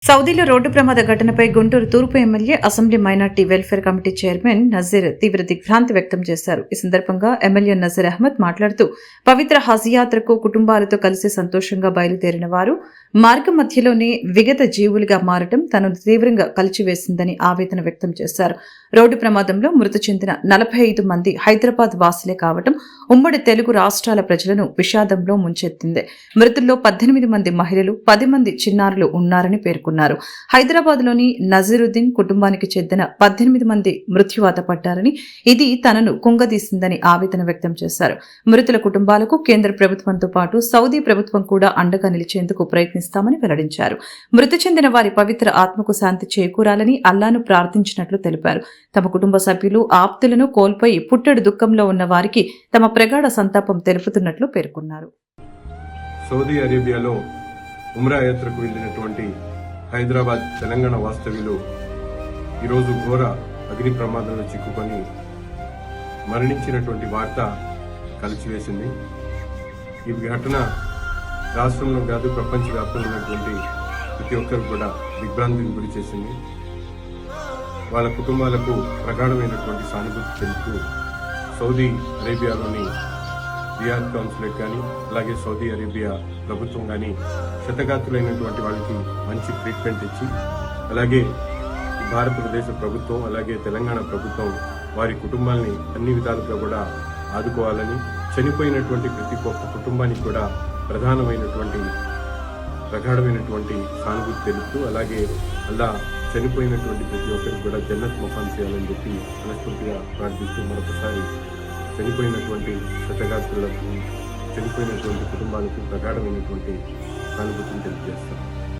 సౌదీలో రోడ్డు ప్రమాద ఘటనపై గుంటూరు తూర్పు MLA assembly minority welfare committee chairman Nazir తీవ్ర దిగ్భ్రాంతి వ్యక్తం చేశారు. ఈ సందర్భంగా ఎమ్మెల్యే నజీర్ అహ్మద్ మాట్లాడుతూ పవిత్ర హజ్ యాత్రకు కుటుంబాలతో కలిసి సంతోషంగా బయలుదేరిన వారు మార్గం మధ్యలోనే విగత జీవులుగా మారటం తనను తీవ్రంగా కలిచివేసిందని ఆవేదన వ్యక్తం చేశారు. రోడ్డు ప్రమాదంలో మృతి చెందిన 45 మంది హైదరాబాద్ వాసులే కావటం ఉమ్మడి తెలుగు రాష్ట్రాల ప్రజలను విషాదంలో ముంచెత్తింది. మృతుల్లో 18 మంది మహిళలు, 10 మంది చిన్నారులు ఉన్నారని పేర్కొన్నారు. హైదరాబాద్లోని నజీరుద్దీన్ కుటుంబానికి చెందిన 18 మంది మృత్యువాత పడ్డారని, ఇది తనను కుంగదీసిందని ఆవేదన వ్యక్తం చేశారు. మృతుల కుటుంబాలకు కేంద్ర ప్రభుత్వంతో పాటు సౌదీ ప్రభుత్వం కూడా అండగా నిలిచేందుకు ప్రయత్నిస్తామని వెల్లడించారు. మృతి చెందిన వారి పవిత్ర ఆత్మకు శాంతి చేకూరాలని అల్లాను ప్రార్థించినట్లు తెలిపారు. తమ కుటుంబ సభ్యులు, ఆప్తులను కోల్పోయి పుట్టెడు దుఃఖంలో ఉన్న వారికి తమ ప్రగాఢ సంతాపం తెలుపుతున్నట్లు పేర్కొన్నారు. సౌదీ అరేబియాలో ఉమ్రా యాత్రకు వెళ్లినటువంటి హైదరాబాద్ తెలంగాణ వాస్తవ్యులు ఈరోజు ఘోర అగ్ని ప్రమాదంలో చిక్కుకొని మరణించినటువంటి వార్త కలిసివేసింది. ఈ ఘటన రాష్ట్రంలో కాదు ప్రపంచవ్యాప్తంగా ఉన్నటువంటి ప్రతి ఒక్కరు కూడా దిగ్భ్రాంతికి గురి చేసింది. వాళ్ళ కుటుంబాలకు ప్రగాఢమైనటువంటి సానుభూతి తెలుపుతూ సౌదీ అరేబియాలోని రియాద్ కౌన్సిలేట్ కానీ అలాగే సౌదీ అరేబియా ప్రభుత్వం కానీ క్షతగాతులైనటువంటి వాళ్ళకి మంచి ట్రీట్మెంట్ ఇచ్చి, అలాగే భారతదేశ ప్రభుత్వం అలాగే తెలంగాణ ప్రభుత్వం వారి కుటుంబాలని అన్ని విధాలుగా కూడా ఆదుకోవాలని, చనిపోయినటువంటి ప్రతి ఒక్క కుటుంబానికి కూడా ప్రగాఢమైనటువంటి సానుభూతి తెలుపుతూ, అలాగే అలా చనిపోయినటువంటి ప్రతి ఒక్కరికి కూడా జన్నత్ మకాం చేయాలని చెప్పి మనస్ఫూర్తిగా ప్రార్థిస్తూ మరొకసారి చనిపోయినటువంటి క్షతగాత్రులకు, చనిపోయినటువంటి కుటుంబాలకు ప్రగాఢమైనటువంటి సానుభూతిని తెలియజేస్తారు.